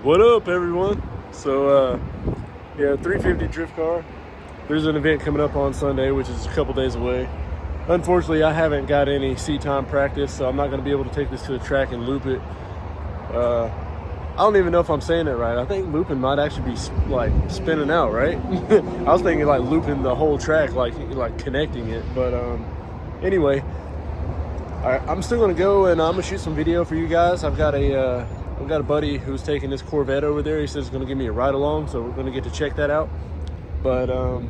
What up, everyone? Yeah, 350 drift car. There's an event coming up on Sunday, which is a couple days away. Unfortunately, I haven't got any seat time practice, so I'm not going to be able to take this to the track and loop it. I don't even know if I'm saying it right. I think looping might actually be like spinning out, right? I was thinking like looping the whole track, like connecting it. But anyway, I'm still going to go and I'm going to shoot some video for you guys. I've got a buddy who's taking this Corvette over there. He says he's going to give me a ride along, so we're going to get to check that out. But I'm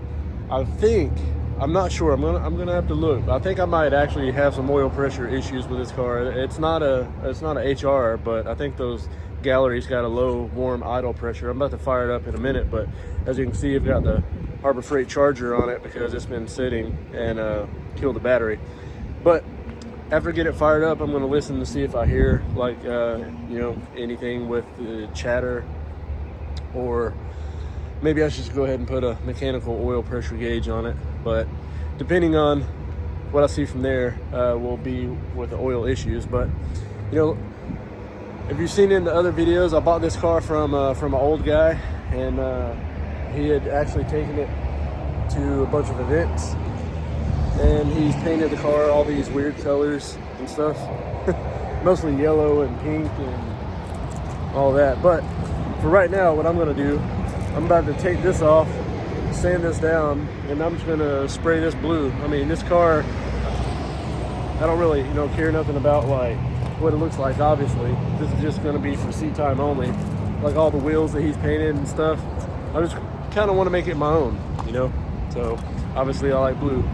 not sure. I'm gonna have to look. I think I might actually have some oil pressure issues with this car. It's not a HR, but I think those galleries got a low warm idle pressure. I'm about to fire it up in a minute, but as you can see, I've got the Harbor Freight Charger on it because it's been sitting and killed the battery. But after I get it fired up, I'm going to listen to see if I hear anything with the chatter, or maybe I should just go ahead and put a mechanical oil pressure gauge on it. But depending on what I see from there, will be with the oil issues. But if you've seen in the other videos, I bought this car from an old guy, and he had actually taken it to a bunch of events. And he's painted the car all these weird colors and stuff. Mostly yellow and pink and all that. But for right now, what I'm going to do, I'm about to take this off, sand this down, and I'm just going to spray this blue. I mean, this car, I don't really, care nothing about like what it looks like, obviously. This is just going to be for seat time only. Like all the wheels that he's painted and stuff. I just kind of want to make it my own, So obviously I like blue.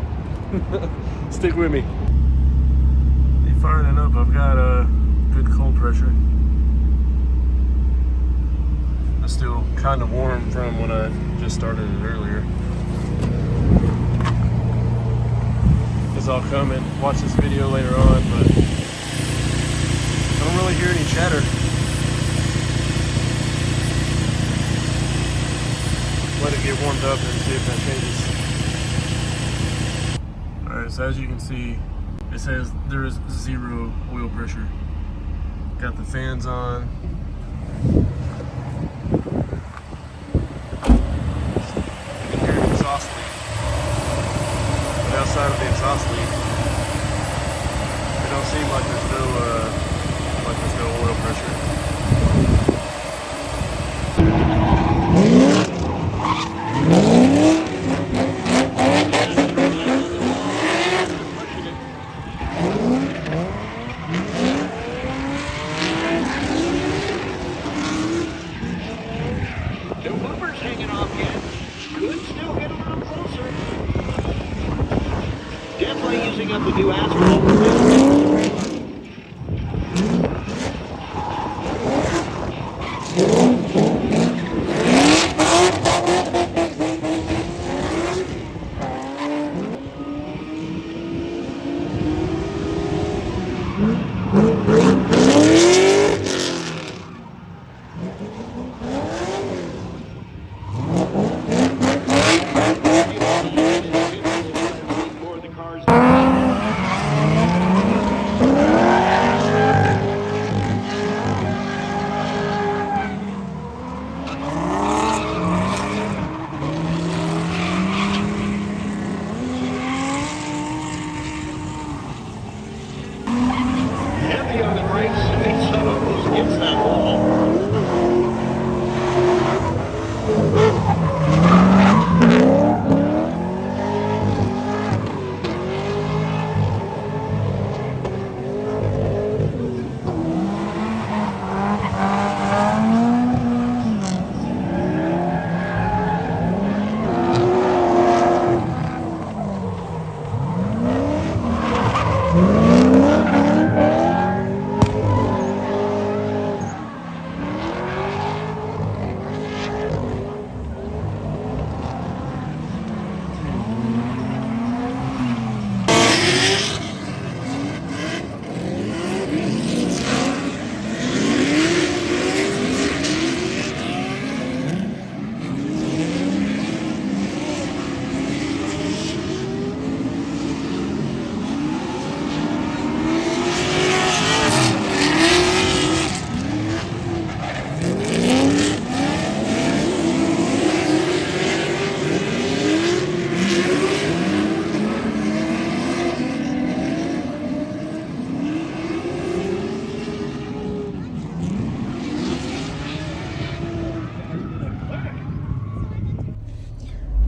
Stick with me. Firing it up, I've got a good cold pressure. It's still kind of warm from when I just started it earlier. It's all coming. Watch this video later on, but I don't really hear any chatter. Let it get warmed up and see if that changes. Alright, so as you can see, it says there is 0 oil pressure. Got the fans on. You can hear the exhaust leak. But outside of the exhaust leak, it don't seem like there's no oil pressure. Definitely using up the new asphalt. Heavy on the brakes, and some almost gets that wall.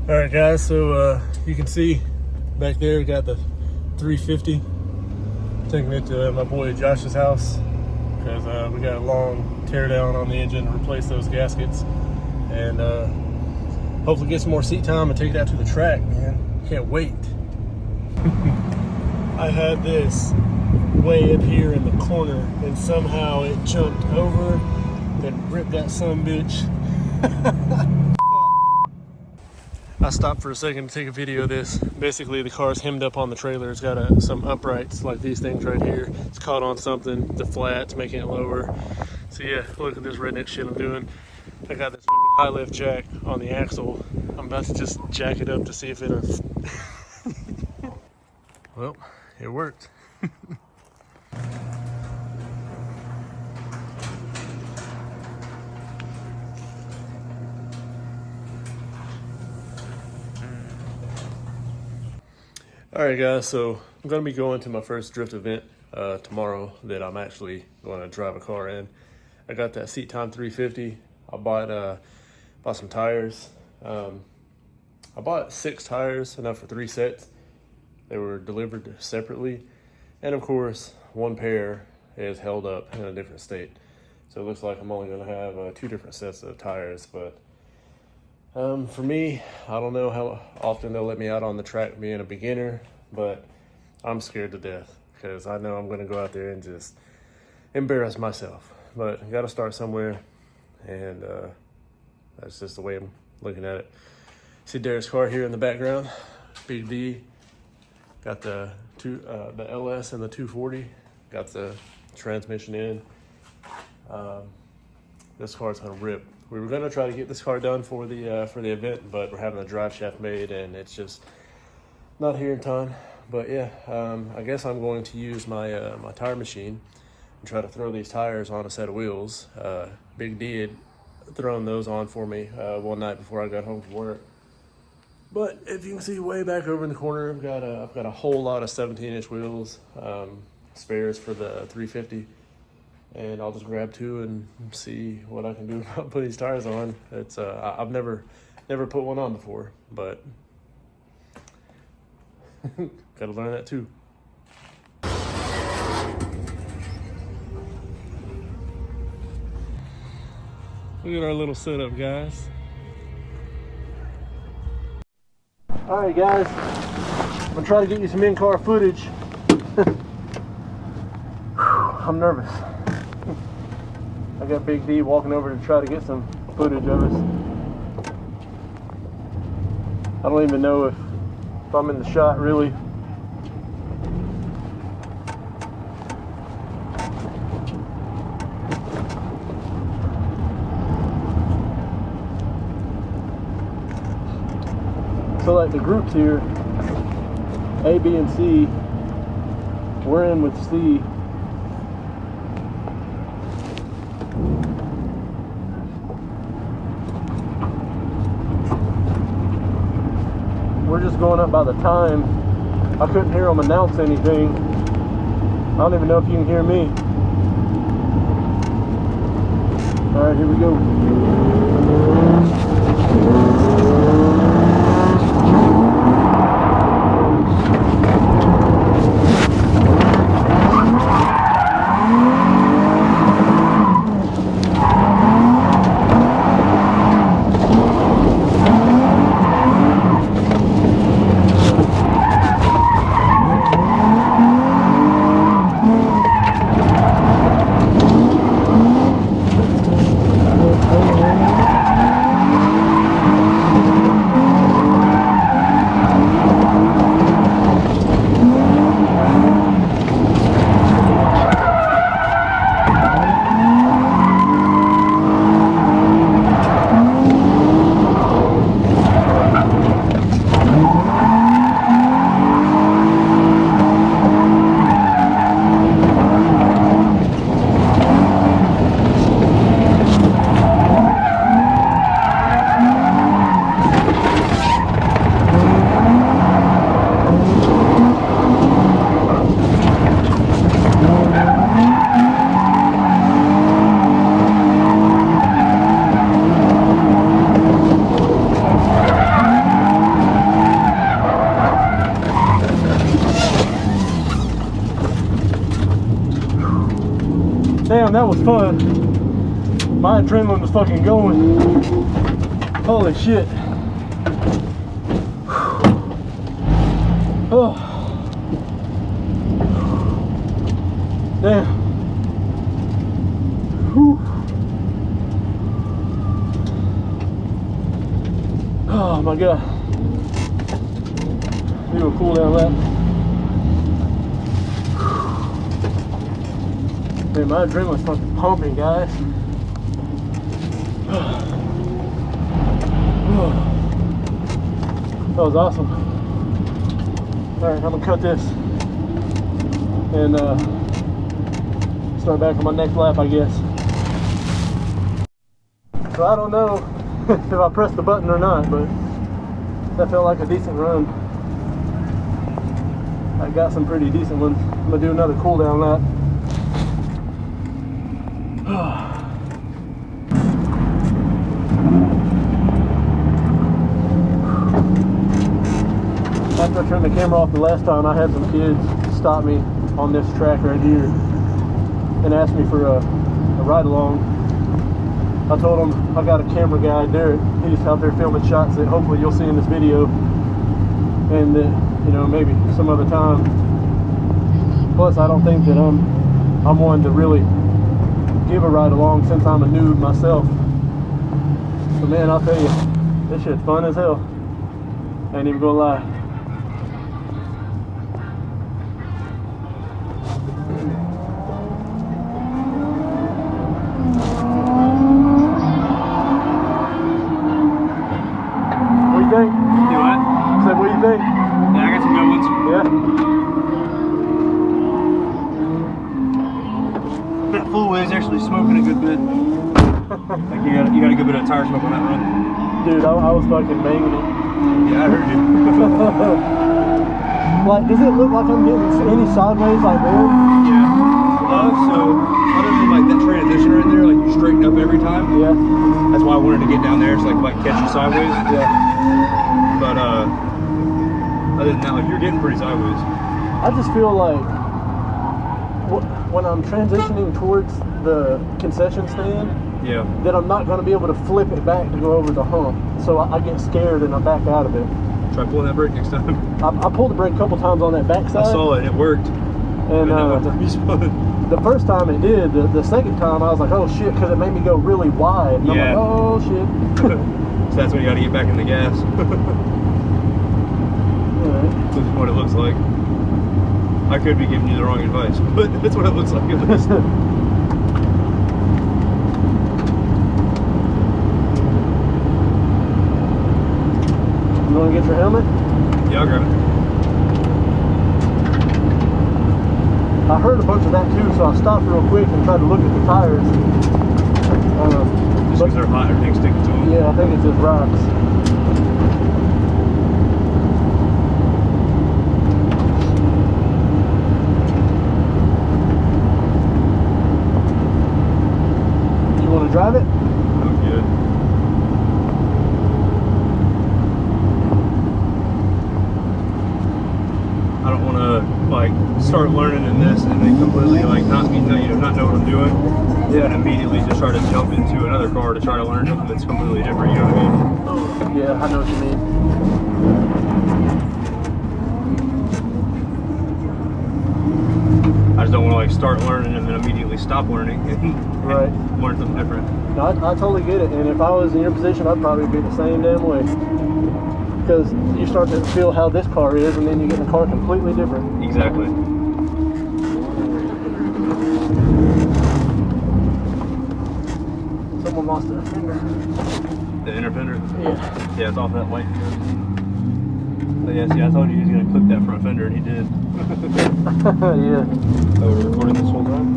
All right, guys. So you can see back there, we got the 350. Taking it to my boy Josh's house because we got a long tear down on the engine to replace those gaskets, and hopefully get some more seat time and take it out to the track, man. Can't wait. I had this way up here in the corner, and somehow it jumped over and ripped that sumbitch. I stopped for a second to take a video of this. Basically, the car's hemmed up on the trailer. It's got some uprights like these things right here. It's caught on something, the flats, making it lower. So yeah, look at this redneck shit I'm doing. I got this fucking high lift jack on the axle. I'm about to just jack it up to see if it'll... Well, it worked. Alright guys, so I'm going to be going to my first drift event tomorrow that I'm actually going to drive a car in. I got that Seat Time 350. I bought some tires. I bought 6 tires, enough for 3 sets. They were delivered separately. And of course, one pair is held up in a different state. So it looks like I'm only going to have 2 different sets of tires. But for me, I don't know how often they'll let me out on the track being a beginner, but I'm scared to death because I know I'm going to go out there and just embarrass myself. But I got to start somewhere, and that's just the way I'm looking at it. See Derek's car here in the background, Big D. Got the LS and the 240. Got the transmission in. This car's gonna rip. We were gonna try to get this car done for the event, but we're having a drive shaft made, and it's just not here in time. But yeah, I guess I'm going to use my my tire machine and try to throw these tires on a set of wheels. Big D had thrown those on for me one night before I got home from work. But if you can see way back over in the corner, I've got a whole lot of 17-inch wheels, spares for the 350. And I'll just grab 2 and see what I can do about putting these tires on. It's I've never put one on before, but gotta learn that too. Look at our little setup, guys. All right, guys, I'm gonna try to get you some in-car footage. I'm nervous. I got Big D walking over to try to get some footage of us. I don't even know if I'm in the shot, really. So like the groups here, A, B, and C, we're in with C. We're just going up by the time. I couldn't hear them announce anything. I don't even know if you can hear me. All right, here we go. Damn, that was fun. My adrenaline was fucking going. Holy shit. Oh. Damn. Whew. Oh my god. Do a cool down lap. Man, my adrenaline's fucking pumping, guys. That was awesome. Alright, I'm gonna cut this and start back on my next lap, I guess. So I don't know if I pressed the button or not, but that felt like a decent run. I got some pretty decent ones. I'm gonna do another cool down lap. After I turned the camera off the last time, I had some kids stop me on this track right here and ask me for a ride along. I told them I got a camera guy, Derek. He's out there filming shots that hopefully you'll see in this video, and that, you know, maybe some other time. Plus, I don't think that I'm one to really give a ride along since I'm a noob myself. But man, I'll tell you, this shit's fun as hell. Ain't even gonna lie. What do you think? Do what? Said, what do you think? Yeah, I got some good ones. Yeah. That full way is actually smoking a good bit. Like you got a good bit of tire smoke on that run. Dude, I was fucking banging it. Yeah, I heard you. Like, does it look like I'm getting any sideways like there? Yeah. So other than like that transition right there, like you straighten up every time. Yeah. That's why I wanted to get down there, so like if I can catch you sideways. Yeah. But other than that, like you're getting pretty sideways. I just feel like when I'm transitioning towards the concession stand, Yeah. that I'm not going to be able to flip it back to go over the hump. So I get scared and I back out of it. Try pulling that brake next time. I pulled the brake a couple times on that backside. I saw it. It worked. And that one time you spun. the first time it did. The second time I was like, oh shit, because it made me go really wide. And Yeah. I'm like, oh shit. So that's when you got to get back in the gas. Alright. This is what it looks like. I could be giving you the wrong advice, but that's what it looks like at least. You want to get your helmet? Yeah, I'll grab it. I heard a bunch of that too, so I stopped real quick and tried to look at the tires. Just because they're hot, everything's sticking to them. Yeah, I think it's just rocks. You want to drive it? I'm good. I don't want to like start learning in this and then completely like not know what I'm doing. Yeah. And immediately just try to jump into another car to try to learn something that's completely different. You know what I mean? Yeah, I know what you mean. I just don't want to like start learning and then immediately stop learning and Right. learn something different. No, I totally get it. And if I was in your position, I'd probably be the same damn way. Because you start to feel how this car is, and then you get in a car completely different. Exactly. Someone lost their finger. The inner fender. Yeah. Yeah, it's off that white. So yeah, see, I told you he was gonna clip that front fender, and he did. Yeah. Oh, we're recording this whole time.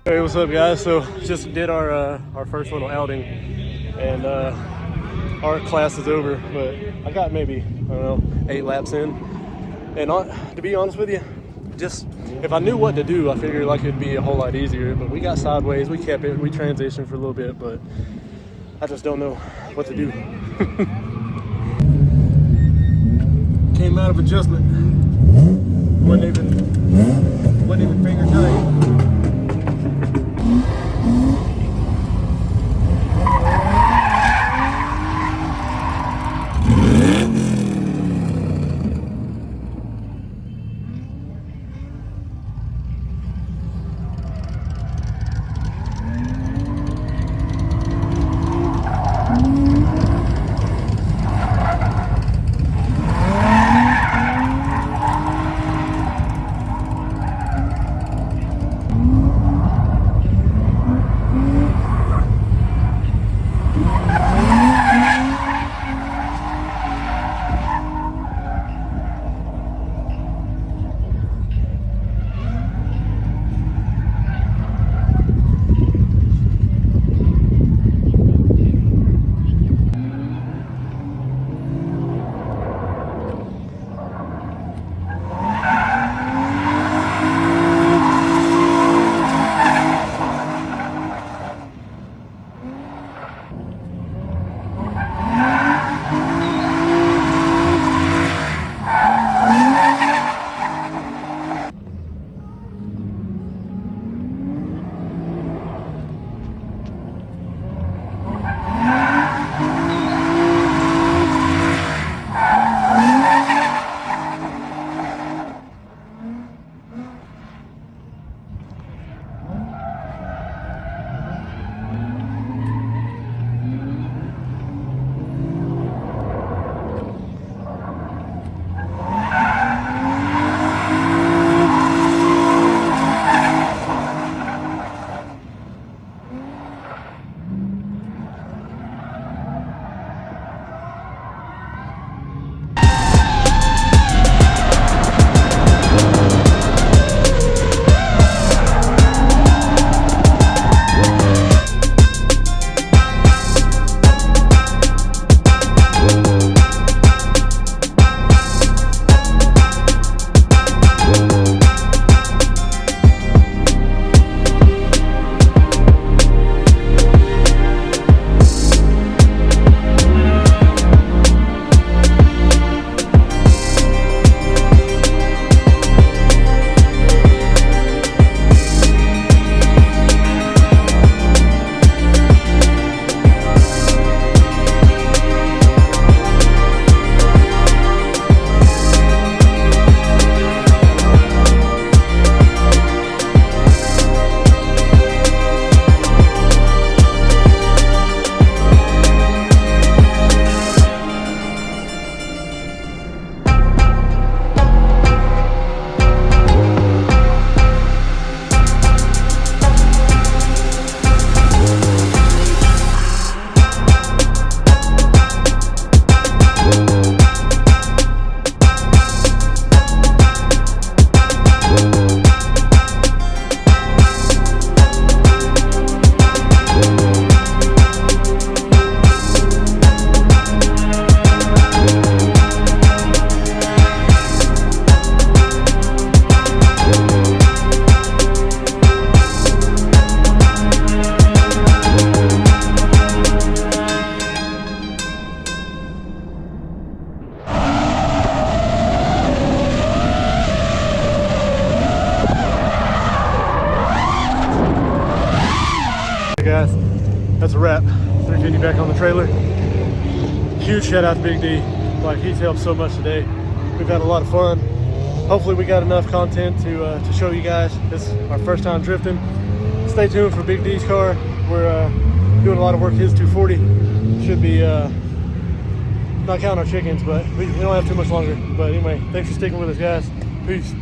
Hey, what's up, guys? So just did our first little outing, and our class is over. But I got maybe, I don't know, 8 laps in, and to be honest with you, just if I knew what to do, I figured like it'd be a whole lot easier. But we got sideways, we kept it, we transitioned for a little bit, but I just don't know what to do. Came out of adjustment. Wasn't even finger tight. Guys, that's a wrap. 350 back on the trailer. Huge shout out to Big D. Like, he's helped so much today. We've had a lot of fun. Hopefully we got enough content to show you guys. This is our first time drifting. Stay tuned for Big D's car. We're doing a lot of work. His 240 should be not counting our chickens, but we don't have too much longer. But anyway, thanks for sticking with us, guys. Peace.